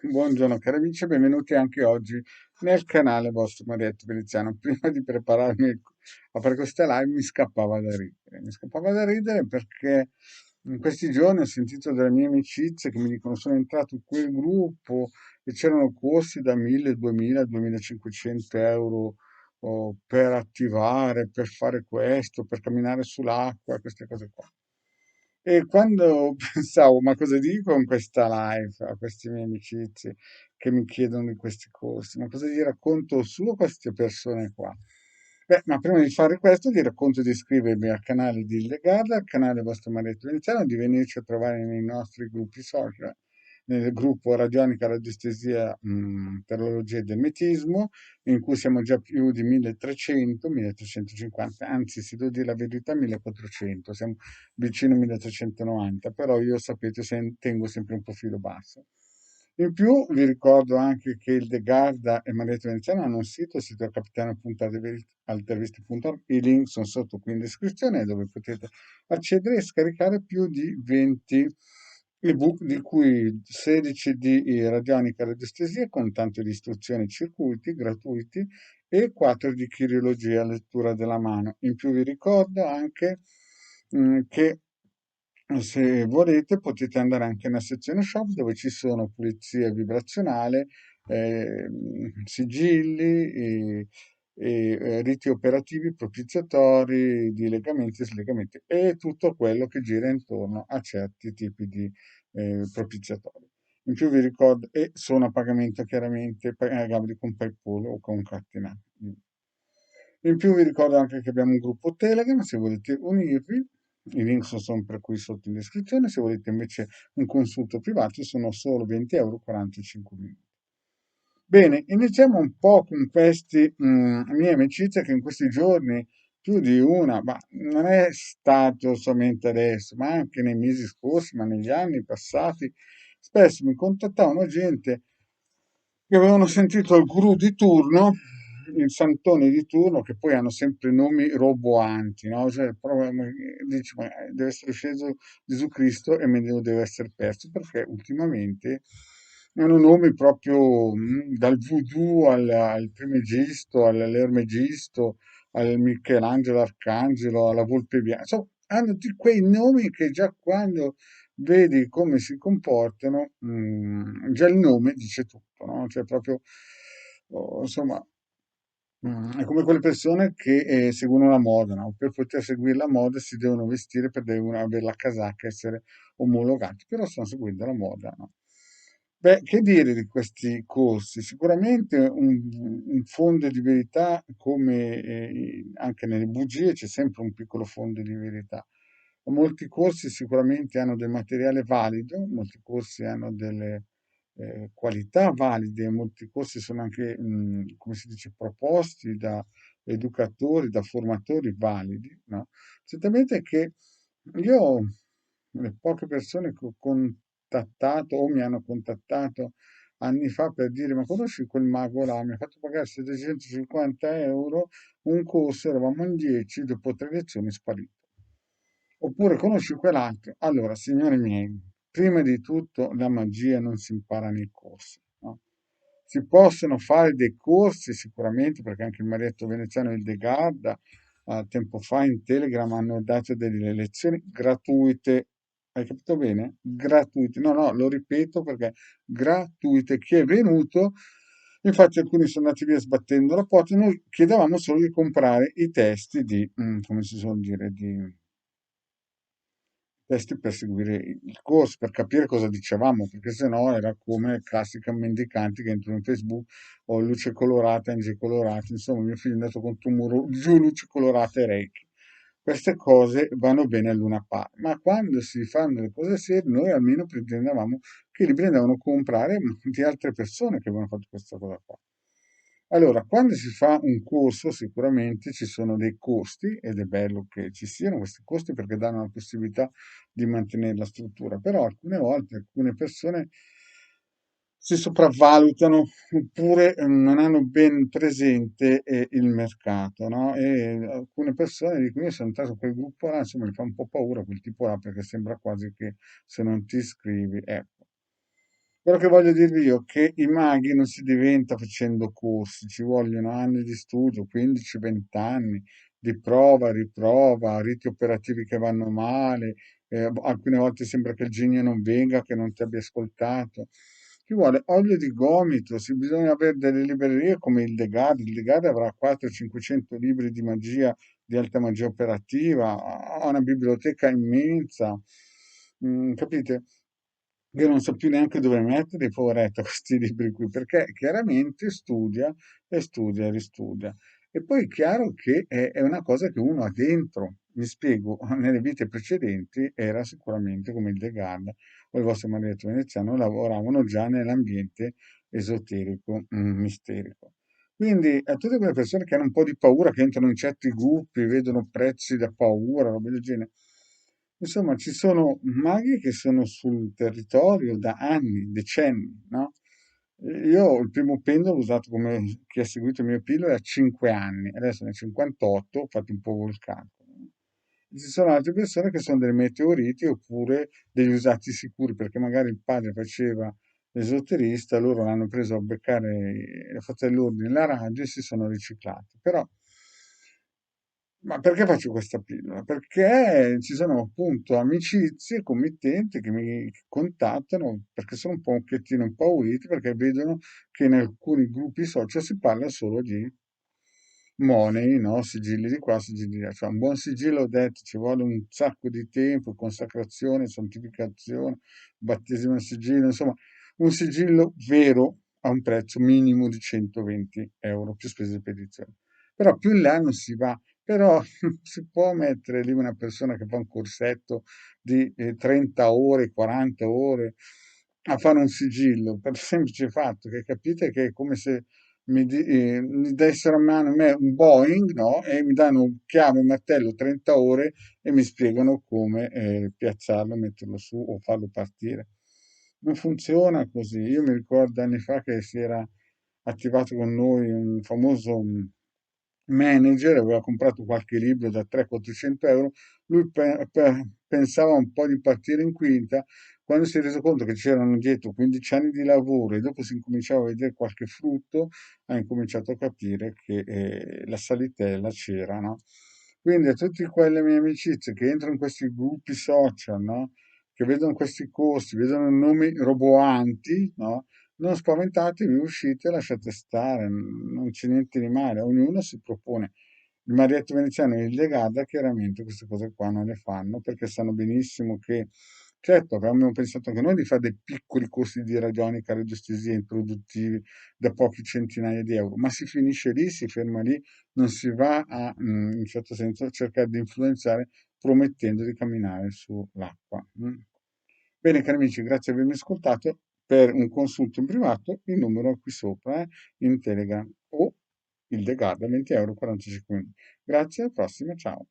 Buongiorno cari amici, benvenuti anche oggi nel canale vostro Marietto Veneziano. Prima di prepararmi a fare questa live mi scappava da ridere. Mi scappava da ridere perché in questi giorni ho sentito dalle mie amicizie che mi dicono sono entrato in quel gruppo e c'erano corsi da 1000, 2000, 2500 euro per attivare, per fare questo, per camminare sull'acqua, queste cose qua. E quando pensavo, ma cosa dico in questa live a queste mie amicizie che mi chiedono di questi corsi? Ma cosa gli racconto su queste persone qua? Beh, ma prima di fare questo vi racconto di iscrivervi al canale di Illegarda, al canale vostro Maretto Veneziano, di venirci a trovare nei nostri gruppi social, nel gruppo Radionica Radiestesia Terologia ed Ermetismo, in cui siamo già più di 1300, 1350, anzi, se devo dire la verità, 1400. Siamo vicino 1390, però io sapete, tengo sempre un profilo basso. In più vi ricordo anche che il De Garda e Marietta Veneziano hanno un sito, il sito capitano.altervisti.org, i link sono sotto qui in descrizione dove potete accedere e scaricare più di 20 ebook, di cui 16 di radionica radiestesia con tante di istruzioni e circuiti gratuiti e 4 di chirologia, lettura della mano. In più vi ricordo anche che se volete potete andare anche nella sezione shop dove ci sono pulizia vibrazionale, sigilli riti operativi propiziatori di legamenti e slegamenti e tutto quello che gira intorno a certi tipi di propiziatori. In più vi ricordo, e sono a pagamento chiaramente pagabili con PayPal o con cartina. In più vi ricordo anche che abbiamo un gruppo Telegram, se volete unirvi, i link sono sempre qui sotto in descrizione, se volete invece un consulto privato sono solo 20 euro 45 minuti. Bene, iniziamo un po' con questi miei amicizie che in questi giorni, più di una, ma non è stato solamente adesso, ma anche nei mesi scorsi, ma negli anni passati, spesso mi contattavano gente che avevano sentito il guru di turno, il santone di turno, che poi hanno sempre nomi roboanti, no? Cioè, proprio, dici, ma deve essere sceso Gesù Cristo e me ne deve essere perso, perché ultimamente hanno nomi proprio dal voodoo al Trimegisto, all'Ermegisto, al Michelangelo Arcangelo, alla Volpe Bianca. Insomma, hanno di quei nomi che già quando vedi come si comportano, già il nome dice tutto, no? Cioè proprio, insomma, è come quelle persone che seguono la moda, no? Per poter seguire la moda si devono vestire, devono avere la casacca, essere omologati, però stanno seguendo la moda, no? Beh, che dire di questi corsi? Sicuramente un fondo di verità, come anche nelle bugie, c'è sempre un piccolo fondo di verità. Molti corsi sicuramente hanno del materiale valido, molti corsi hanno delle qualità valide, molti corsi sono anche, come si dice, proposti da educatori, da formatori validi, no? Certamente che io, le poche persone che ho contattato o mi hanno contattato anni fa per dire ma conosci quel mago là, mi ha fatto pagare 750 euro un corso, eravamo in 10, dopo 3 lezioni è sparito. Oppure conosci quell'altro. Allora, signori miei, prima di tutto la magia non si impara nei corsi, no? Si possono fare dei corsi sicuramente, perché anche il Marietto Veneziano e il De Garda tempo fa in Telegram hanno dato delle lezioni gratuite. Hai capito bene? Gratuite. No, no, lo ripeto perché gratuite. Chi è venuto, infatti alcuni sono andati via sbattendo la porta, noi chiedevamo solo di comprare i testi di, come si suol dire, di testi per seguire il corso, per capire cosa dicevamo, perché sennò era come classica mendicanti che entrano in Facebook o luce colorata, NG colorata, insomma mio figlio è andato contro un muro, giù luce colorata e Reiki. Queste cose vanno bene a luna par, ma quando si fanno le cose serie, noi almeno pretendevamo che li prendevano a comprare di altre persone che avevano fatto questa cosa qua. Allora, quando si fa un corso, sicuramente ci sono dei costi ed è bello che ci siano questi costi perché danno la possibilità di mantenere la struttura, però alcune volte alcune persone si sopravvalutano oppure non hanno ben presente il mercato, no? E alcune persone dicono io sono entrato in quel gruppo là, insomma mi fa un po' paura quel tipo là perché sembra quasi che se non ti iscrivi, ecco. Quello che voglio dirvi io è che i maghi non si diventa facendo corsi, ci vogliono anni di studio, 15-20 anni di prova, riprova, riti operativi che vanno male, alcune volte sembra che il genio non venga, che non ti abbia ascoltato. Ci vuole olio di gomito, bisogna avere delle librerie come il De Gard avrà 400-500 libri di magia, di alta magia operativa, ha una biblioteca immensa, capite? Io non so più neanche dove mettere, poveretto, questi libri qui, perché chiaramente studia e studia e ristudia. E poi è chiaro che è una cosa che uno ha dentro. Mi spiego, nelle vite precedenti era sicuramente come il Degarda o il vostro Marietto Veneziano, lavoravano già nell'ambiente esoterico, misterico. Quindi a tutte quelle persone che hanno un po' di paura, che entrano in certi gruppi, vedono prezzi da paura, roba del genere. Insomma, ci sono maghi che sono sul territorio da anni, decenni, no? Io il primo pendolo usato come chi ha seguito il mio pendolo a 5 anni, adesso ne ho 58, ho fatto un po' il calcolo. No? Ci sono altre persone che sono dei meteoriti oppure degli usati sicuri, perché magari il padre faceva l'esoterista, loro l'hanno preso a beccare la forza dell'ordine nella radio e si sono riciclati. Però ma perché faccio questa pillola? Perché ci sono appunto amicizie, committenti che mi contattano perché sono un pochettino impauriti perché vedono che in alcuni gruppi social si parla solo di money, no? Sigilli di qua, sigilli di là. Cioè, un buon sigillo, ho detto, ci vuole un sacco di tempo, consacrazione, santificazione, battesimo del sigillo, insomma, un sigillo vero ha un prezzo minimo di 120 euro più spese di spedizione. Però più in là non si va, però si può mettere lì una persona che fa un corsetto di 30 ore, 40 ore a fare un sigillo per il semplice fatto che capite che è come se mi dessero a mano me un Boeing, no? E mi danno un chiave, un martello, 30 ore e mi spiegano come piazzarlo, metterlo su o farlo partire. Non funziona così. Io mi ricordo anni fa che si era attivato con noi un famoso manager, aveva comprato qualche libro da 300-400 euro, lui pensava un po' di partire in quinta, quando si è reso conto che c'erano dietro 15 anni di lavoro e dopo si incominciava a vedere qualche frutto, ha incominciato a capire che la salitella c'era, no? Quindi a tutte quelle mie amicizie che entrano in questi gruppi social, no? Che vedono questi costi, vedono nomi roboanti, no? Non spaventatevi, uscite, lasciate stare, non c'è niente di male, ognuno si propone. Il Marietto Veneziano e il Legada chiaramente queste cose qua non le fanno perché sanno benissimo che, certo, avevamo pensato anche noi di fare dei piccoli corsi di radionica, radiestesia introduttivi da pochi centinaia di euro, ma si finisce lì, si ferma lì, non si va a, in un certo senso, cercare di influenzare promettendo di camminare sull'acqua. Bene, cari amici, grazie di avermi ascoltato. Per un consulto in privato, il numero è qui sopra, in Telegram o il De Garda, 20 euro, 45 minuti. Grazie, alla prossima, ciao.